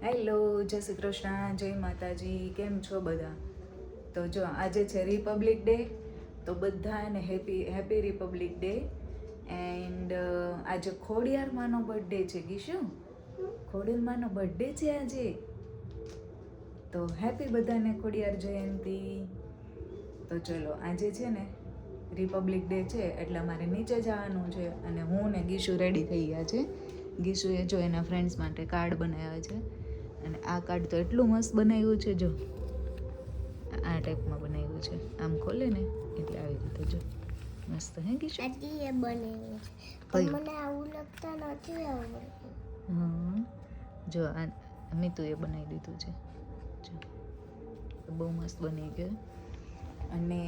Hello, જય શ્રી કૃષ્ણ, જય માતાજી. કેમ છો બધા? તો જો આજે છે રિપબ્લિક ડે, તો બધાને હેપી રિપબ્લિક ડે. એન્ડ આજે ખોડિયારમાંનો બર્થડે છે. ગીશું, ખોડિયારમાંનો બર્થડે છે આજે. તો હેપી બધાને ખોડિયાર જયંતિ. તો ચલો, આજે છે ને રિપબ્લિક ડે છે એટલે અમારે નીચે જવાનું છે અને હું ને ગીશુ રેડી થઈ ગયા છે. ગીશુએ જો એના ફ્રેન્ડ્સ માટે કાર્ડ બનાવ્યા છે અને આ કાર્ડ તો એટલું મસ્ત બનાવ્યું છે. જો આ ટાઈપમાં બનાવ્યું છે, આમ ખોલે ને એટલે આવી રીતે જો મસ્ત. હે ગીશુ? આજી એ બનાવ્યું છે પણ મને આવું લગતા નથી આવડતું. હા, જો આ મીતુ એ બનાવી દીધું છે. જો બહુ મસ્ત બની ગયું. અને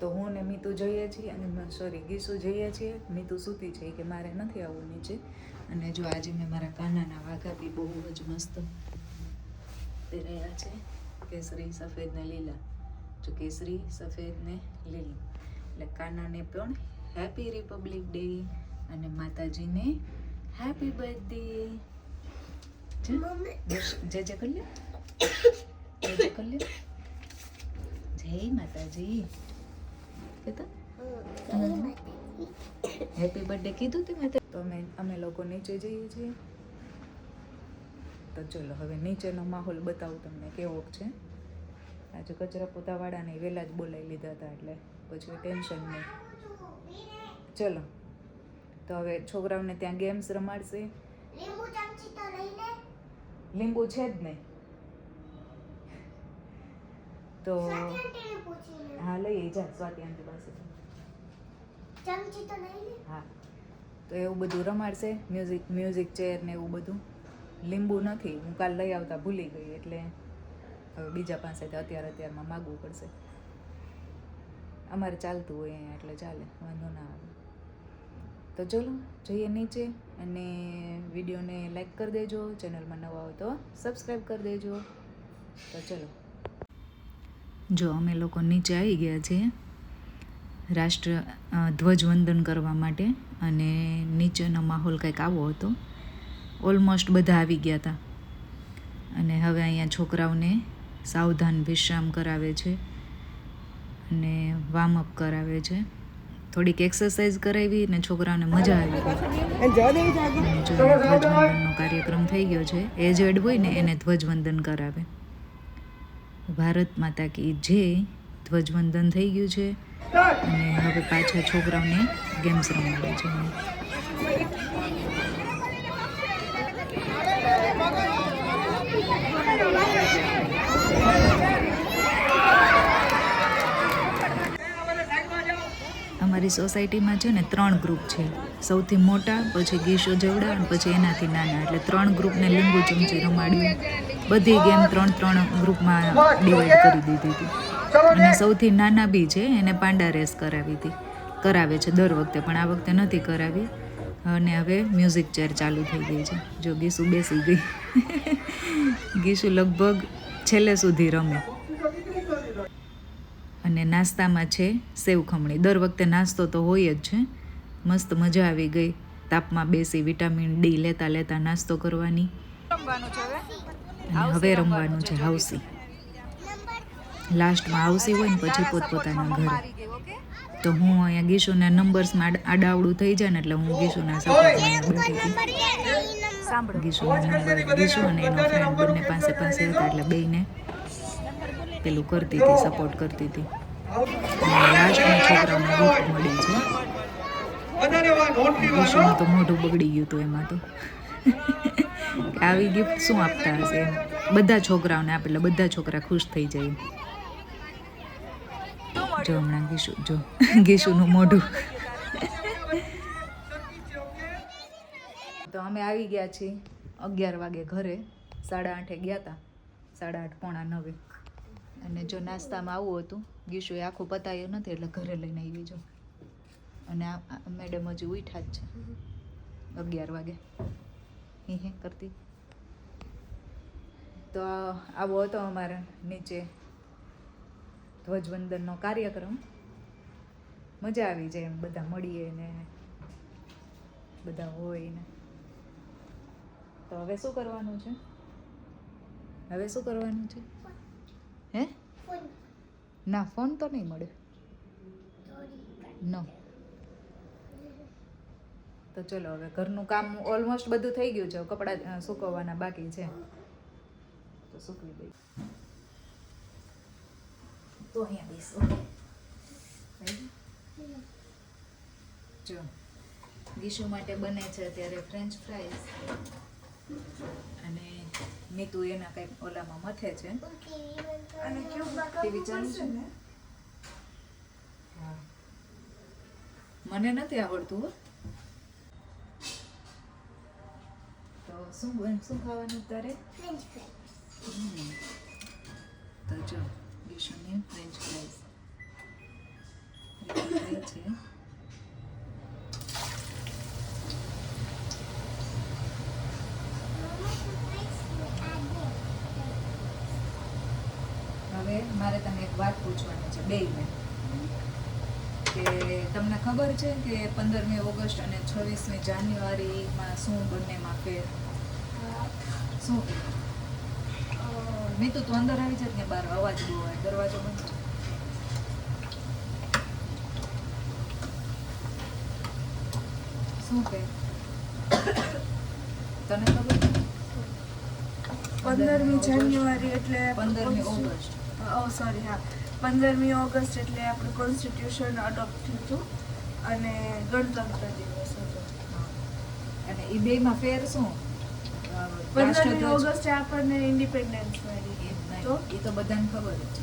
તો હું ને મીતુ જઈએ છીએ અને સોરી ગીસુ જઈએ છીએ. મીતુ સૂતી છે કે મારે નથી આવવું નીચે. અને જો આજે મેં મારા કાનાના વાઘા બી બહુ જ મસ્ત પહેર્યા છે, કેસરી, સફેદ ને લીલા. જો કેસરી, સફેદ ને લીલી એટલે કાનાને પણ હેપી રિપબ્લિક ડે અને માતાજીને હેપી બર્થડે. જય જય કરી લે, જય જય કરી લે. જય માતાજી કેતા હેપી બર્થડે કીધું તે મેં. તો અમે લોકો નીચે જઈએ છીએ. તો ચલો હવે નીચેનો માહોલ બતાવું તમને કેવો છે. આજે કચરા પોતાવાળાને વહેલા જ બોલાવી લીધા હતા એટલે પછી ટેન્શન નહીં. ચલો તો હવે છોકરાઓને ત્યાં ગેમ્સ રમાડશે. લીંબુ છે જ નહીં તો હા લઈ જા સ્વાતિ આંટી પાસે. હા, તો એવું બધું રમાડશે. મ્યુઝિક ચેર ને એવું બધું. લીંબુ નથી, હું કાલ લઈ આવતા ભૂલી ગઈ એટલે હવે બીજા પાસેથી અત્યારમાં માગવું પડશે. અમારે ચાલતું હોય અહીંયા એટલે ચાલે, વાંધો ના આવે. તો ચલો જઈએ નીચે અને વિડીયોને લાઈક કરી દેજો. ચેનલમાં નવા હોય તો સબસ્ક્રાઈબ કરી દેજો. તો ચલો, જો અમે લોકો નીચે આવી ગયા છીએ ધ્વજવંદન કરવા માટે. અને નીચેનો માહોલ કંઈક આવો હતો. ઓલમોસ્ટ બધા આવી ગયા હતા અને હવે અહીંયા છોકરાઓને સાવધાન વિશ્રામ કરાવે છે અને વાર્મઅપ કરાવે છે. થોડીક એક્સરસાઇઝ કરાવી અને છોકરાઓને મજા આવી ગઈ. ધ્વજવંદનનો કાર્યક્રમ થઈ ગયો છે. એજેડ હોય ને એને ધ્વજવંદન કરાવે. ભારત માતા કી જય. ધ્વજવંદન થઈ ગયું છે અને હવે પાછા છોકરાઓને ગેમ્સ રમાડે છે. અમારી સોસાયટીમાં છે ને 3 ગ્રુપ છે. સૌથી મોટા, પછી ગીશો જેવડા અને પછી એનાથી નાના. એટલે 3 ગ્રુપને લીંબુ ચમચી રમાડ્યું. બધી ગેમ 3 ગ્રુપમાં ડિવાઈડ કરી દીધી હતી. અને સૌથી નાના બી છે એને પાંડા રેસ કરાવે છે દર વખતે, પણ આ વખતે નથી કરાવી. અને હવે મ્યુઝિક ચેર ચાલુ થઈ ગઈ છે. જો ગીસુ બેસી ગઈ. ગીસુ લગભગ છેલ્લે સુધી રમે. અને નાસ્તામાં છે સેવ ખમણી. દર વખતે નાસ્તો તો હોય જ છે. મસ્ત મજા આવી ગઈ. તાપમાં બેસી વિટામિન ડી લેતા લેતા નાસ્તો કરવાની. હવે રમવાનું છે હાઉસી. લાસ્ટમાં હાઉસી હોય ને પછી પોતપોતાના ઘરે. તો હું અહીંયા ગીશુના નંબર્સમાં આડાવડું થઈ જાય ને એટલે હું ગીશુના સપોર્ટમાં બેઠી હતી. ગીશુના નંબર, ગીશુ અને એનો ફ્રેન્ડ બંને પાસે હતા એટલે બેયને પેલું કરતી હતી, સપોર્ટ કરતી હતી. લાસ્ટમાં છોકરાઓને ગિફ્ટ મળી છે. ગીશુનું તો મોઢું બગડી ગયું હતું એમાં તો. આવી ગિફ્ટ શું આપતા હશે એમ. બધા છોકરાઓને આપે એટલે બધા છોકરા ખુશ થઈ જાય. જો હમણાં ગીશુનું મોઢું. તો અમે આવી ગયા છીએ 11 વાગે ઘરે. 8:30 ગયા હતા, 8:30 પોણા 9. અને જો નાસ્તામાં આવું હતું. ગીશુએ આખું પતાયું નથી એટલે ઘરે લઈને આવી જો. અને આ મેડમ હજી ઉઠ્યા જ છે 11 વાગે હે કરતી. તો આવો હતો અમારા નીચે ધ્વજવંદનનો કાર્યક્રમ. મજા આવી જાય એમ બધા મળીએ ને બધા હોય ને. તો હવે શું કરવાનું છે? હવે શું કરવાનું છે? હે ના, ફોન તો નહીં મળે. નો. તો ચલો હવે ઘરનું કામ ઓલમોસ્ટ બધું થઈ ગયું છે. કપડાં સૂકવવાના બાકી છે, તો સૂકવી દઈ. તો અહીંયા બેસો. જો ગીશુ માટે બને છે અત્યારે ફ્રેન્ચ ફ્રાઈઝ, અને નીતુ એના કંઈક ઓલામાં મથે છે. અને ટીવી ચાલુ છે ને? હા, મને નથી આવડતું હો. તો શું ખાવાનું તારે? French fries. તો જો ગીશુની ફ્રેન્ચ ફ્રાઈઝ થઈ છે. હવે મારે તને એક વાત પૂછવાની છે બેયને, કે તમને ખબર છે કે 15મી ઓગસ્ટ અને 26મી જાન્યુઆરીમાં શું બંનેમાં ફેર? શું? મેં તો તું અંદર આવી જાત ને, બહાર અવાજ બહુ આવે, દરવાજો બંધ છે. શું કે તને ખબર? 15મી જાન્યુઆરી એટલે 15મી ઓગસ્ટ. સોરી, હા, 15મી ઓગસ્ટ એટલે આપણું કોન્સ્ટિટ્યુશન અડોપ્ટ થયું હતું અને ગણતંત્ર દિવસ હતો. અને એ બેમાં ફેર શું? 15મી ઓગસ્ટે આપણને ઇન્ડિપેન્ડન્સ મળી. તો એ તો બધાને ખબર જ છે,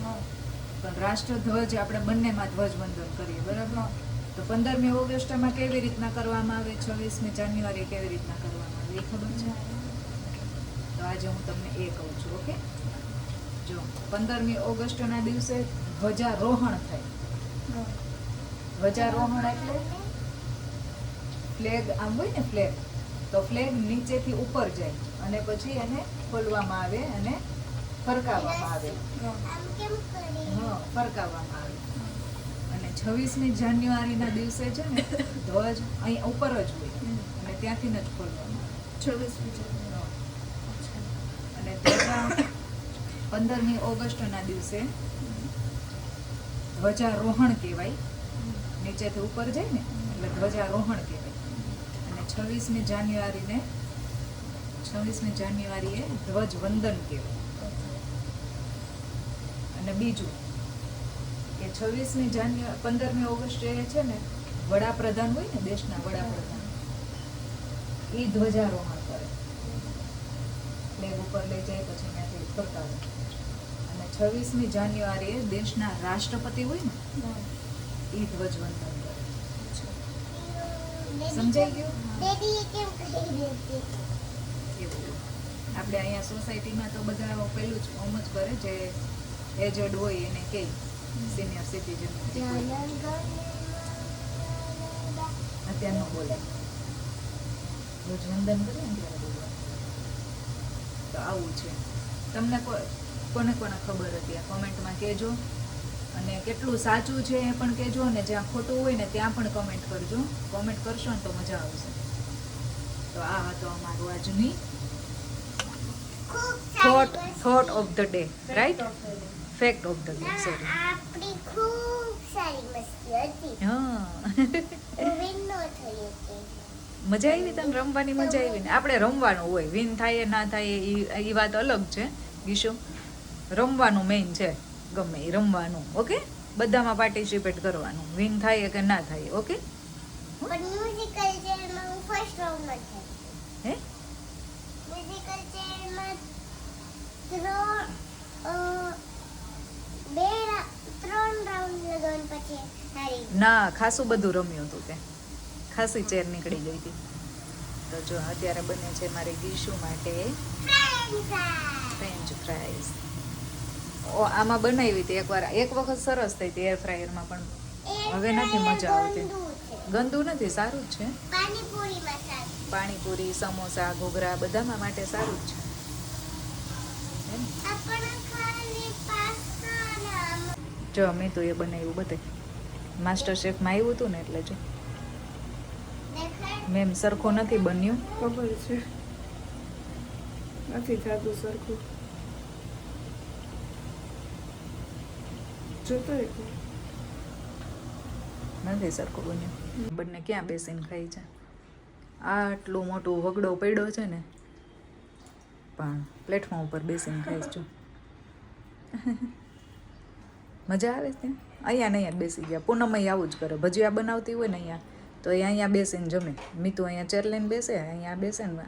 પણ રાષ્ટ્રધ્વજ આપણે બંનેમાં ધ્વજવંદન કરીએ, બરાબર? તો 15મી ઓગસ્ટમાં કેવી રીતના કરવામાં આવે, 26મી જાન્યુઆરી કેવી રીતના કરવામાં આવે, એ ખબર છે? તો આજે હું તમને એ કહું છું. ઓકે, જો 15મી ઓગસ્ટના દિવસે ધ્વજારોહણ થાય. ધ્વજારોહણ એટલે ફ્લેગ આમ હોય ને, ફ્લેગ, તો ફ્લેગ નીચેથી ઉપર જાય અને પછી એને ખોલવામાં આવે અને ફરકાવવામાં આવે. હા, ફરકાવવામાં આવે. અને 26મી જાન્યુઆરીના દિવસે છે ને ધ્વજ અહીં ઉપર જ હોય અને ત્યાંથી જ ખોલવામાં આવે. 26મી જાન્યુઆરી. અને ધ્વજા 15મી ઓગસ્ટના દિવસે ધ્વજારોહણ કહેવાય, નીચેથી ઉપર જાય ને એટલે ધ્વજારોહણ કહેવાય. અને 26મી જાન્યુઆરીએ ધ્વજવંદન કહેવાય. અને બીજું કે 15મી ઓગસ્ટે છે ને વડાપ્રધાન હોય ને, દેશના વડાપ્રધાન, એ ધ્વજારોહણ કરે, ફ્લેગ ઉપર લઈ જાય પછી ત્યાંથી ફરકાવે. અને 26મી જાન્યુઆરીએ દેશના રાષ્ટ્રપતિ હોય ને, એ ધ્વજવંદન કરે. સમજાઈ ગયું? એવું આપણે અહીંયા સોસાયટીમાં તો બધા પેલું જ ઓમ જ કરે, જે એજડ હોય એને કે સિનિયર સિટીઝન. અત્યારે ન બોલે, ધ્વજવંદન કરે ને ત્યારે બોલે. તો આવું છે. તમને કોને કોને ખબર હતી આ કોમેન્ટમાં કહેજો, અને કેટલું સાચું છે એ પણ કહેજો, અને જ્યાં ખોટું હોય ને ત્યાં પણ કમેન્ટ કરજો. કોમેન્ટ કરશો ને તો મજા આવશે. તો આ હતો અમારું આજની thought of the day, right? Fact of the day, sorry. આપણી ખૂબ સારી મસ્તી હતી. હા, વિન નો થઈ હતી. મજા આવી તને? રમવાની મજા આવી ને? આપણે રમવાનું હોય, વિન થાય ના થાય એ વાત અલગ છે ગીશુ. રમવાનું મેઇન છે, ગમે એ રમવાનું. ઓકે, બધામાં પાર્ટિસિપેટ કરવાનું, વિન થાય કે ના થાય. ઓકે, પણ મ્યુઝિકલ ચેરમાં હું ફર્સ્ટ રાઉન્ડમાં થઈ. હે મ્યુઝિકલ ચેરમાં ત્રણ રાઉન્ડ લગાવન પછી હારી. ના, ખાસું બધું રમ્યું હતું તે, ખાસી ચેર નીકળી ગઈ હતી. તો જો અત્યારે બને છે મારી ગીશુ માટે ફ્રેન્ચ ફ્રાઈઝ. આમાં બનાવી હતી એક વખત સરસ થઈ હતી એર ફ્રાયરમાં, પણ હવે નથી મજા આવતી. ગંદુ નથી, સારું જ છે. પાણીપુરીમાં સારું. પાણીપુરી, સમોસા, ઘૂઘરા બધામાં માટે સારું જ છે. આપણે ખાલી પાસ્તા. જો અમે તો એ બનાવ્યું બધે, માસ્ટર શેફમાં આવ્યું હતું ને એટલે જો મેમ સરખો નથી બન્યું. ખબર છે, નથી થતું સરખું. જોતો એટલે નથી સરખું બન્યું. બંને ક્યાં બેસીને ખાઈ છે? આટલું મોટું વગડો પડ્યો છે ને, પણ પ્લેટફોર્મ ઉપર બેસીને ખાઈશ છું. મજા આવે છે. અહીંયા જ બેસી ગયા. પૂનમ આવું જ કરે. ભજીયા બનાવતી હોય ને અહીંયા, તો એ અહીંયા બેસીને જમે. મીતુ અહીંયા ચેર લઈને બેસે, અહીંયા બેસે ને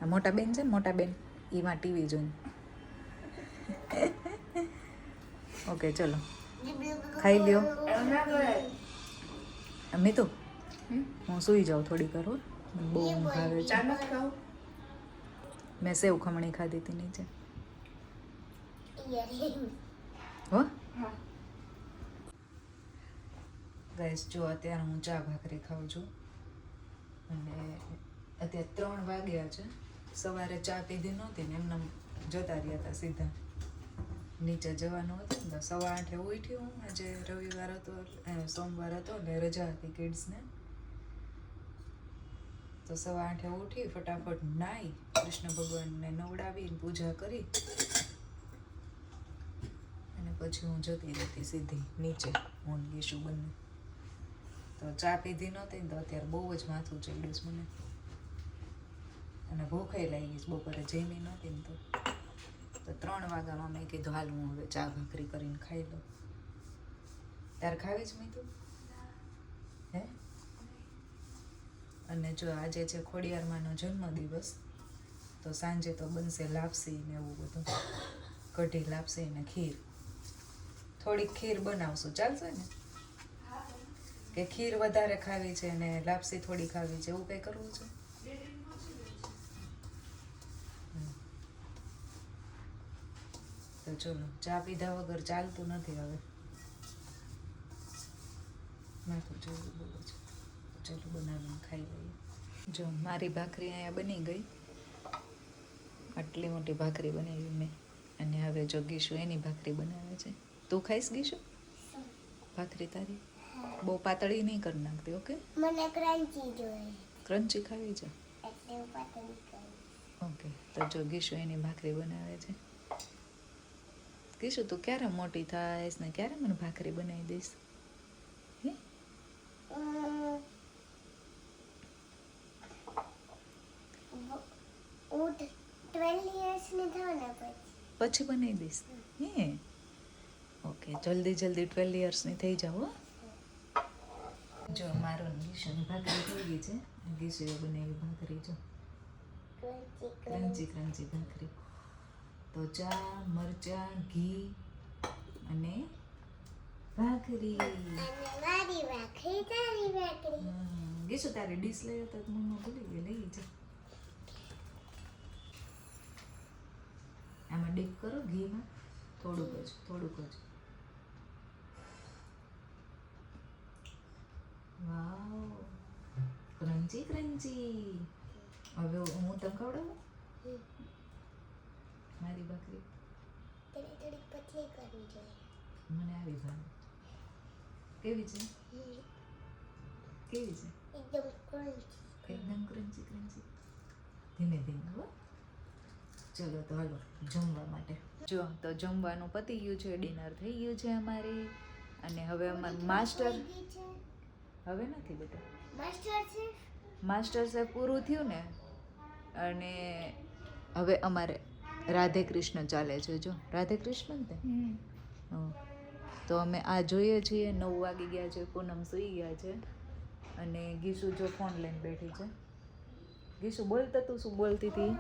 આ મોટા બેન છે ને, મોટા બેન એમાં ટીવી જોઈને. ઓકે ચલો ખાઈ લ્યો. મીતુ હું સૂઈ જાઉં થોડી વાર. મને બહુ ઊંઘ આવે છે. મેં સેવ ખમણી ખાધી હતી નીચે. હો ગાઈસ, જો અત્યારે હું ચા ભાખરી ખાઉં છું અને અત્યારે 3 વાગ્યા છે. સવારે ચા પીધી નહોતી ને એમને જતા રહ્યા હતા સીધા. નીચે જવાનું હતું ને 8:15 ઉઠી હું. આજે રવિવાર હતો, સોમવાર હતો ને રજા હતી કિડ્સને. તો 8:15 ઉઠી, ફટાફટ નાહી, કૃષ્ણ ભગવાનને નવડાવી પૂજા કરી અને પછી હું જતી રહેતી સીધી નીચે, હું ગીશું બંને. તો ચા પીધી નહોતી ને તો અત્યારે બહુ જ માથું ચડ્યું છે મને અને ભૂખે લાગી છે. બપોરે જમી નહોતી ને તો 3 વાગ્યામાં મેં કીધું હાલ હું હવે ચા ભાખરી કરીને ખાઈ લઉં. તારે ખાવી જ મીઠું હે? અને જો આજે છે ખોડિયારમાંનો જન્મદિવસ, તો સાંજે તો બનશે લાપસી ને એવું બધું, કઢી લાપસી ને ખીર. થોડીક ખીર બનાવશું, ચાલશે ને? કે ખીર વધારે ખાવી છે ને લાપસી થોડી ખાવી છે, એવું કંઈ કરવું છે? તો ચલો, ચા પીધા વગર ચાલતું નથી હવે. માથું જોયું બહુ છે. ચાલો બનાવીને ખાઈ લઈએ. જો મારી ભાખરી અહીંયા બની ગઈ. આટલી મોટી ભાખરી બનાવી મેં. અને હવે જો ગીશું એની ભાખરી બનાવે છે. તું ખાઈશ ગીશું ભાખરી તારી? બહુ પાતળી નહીં કરી નાખતી, ઓકે? મને ક્રન્ચી જોઈએ. ક્રન્ચી ખાવી છે? એટલે હું પાતળી કરું. ઓકે, તો જો ગીશું એની ભાખરી બનાવે છે. ગીશું તું ક્યારે મોટી થાઈશ ને ક્યારે મને ભાખરી બનાવી દઈશ? હે? હું 12 yearsની થાઉં ને પછી બનાવી દઈશ. હે? ઓકે, જલ્દી 12 yearsની થઈ જાવ. જો મારો ગીશુની ભાખરી થઈ ગઈ છે. ગીશુએ બનાવી ભાખરી જો ક્રન્ચી ભાખરી. તો ચા, મરચા, ઘી અને ભાખરી. મારી ભાખરી તારી ભાખરી. ગીશુ તારે ડીશ લઈ તો મમ્મા ભૂલી ગઈ, લઈ જા. આમાં ડીપ કરો ઘીમાં, થોડુંક જ. વાવ, ક્રન્ચી. હવે હું તને ખવડાવું મારી ભાખરી? તેને થોડીક પતલી કરવી જોઈએ. મને આવી ભાવે. કેવી છે? એકદમ ક્રન્ચી. એકદમ ક્રન્ચી. ધીમે હો. ચલો તો હાલો જમવા માટે. જો તો જમવાનું પતી ગયું છે, ડિનર થઈ ગયું છે અમારે. અને હવે અમારું માસ્ટર હવે નથી બેટા, માસ્ટર શેફ પૂરું થયું ને, અને હવે અમારે રાધે કૃષ્ણ ચાલે છે. જો રાધે કૃષ્ણ ને તો અમે આ જોઈએ છીએ. 9 વાગી ગયા છે, પૂનમ સૂઈ ગયા છે અને ગીશુ જો ફોન લઈને બેઠી છે. ગીશુ બોલતા તું શું બોલતી હતી?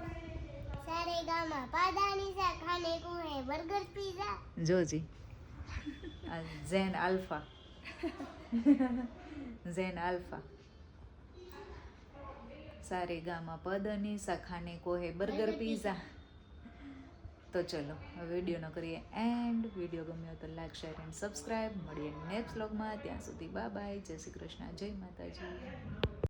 સારે ગામા પાદાની સા ખાને કો હે બર્ગર પિઝા. જોજી આ ઝેન આલ્ફા સારે ગામા પદની સા ખાને કો હે બર્ગર પિઝા. તો ચલો હવે વિડીયોનો કરીએ એન્ડ. વિડીયો ગમ્યો તો લાઈક, શેર એન્ડ સબસ્ક્રાઈબ. મળીએ નેક્સ્ટ વ્લોગમાં. ત્યાં સુધી બાય. જય શ્રી કૃષ્ણ, જય માતાજી.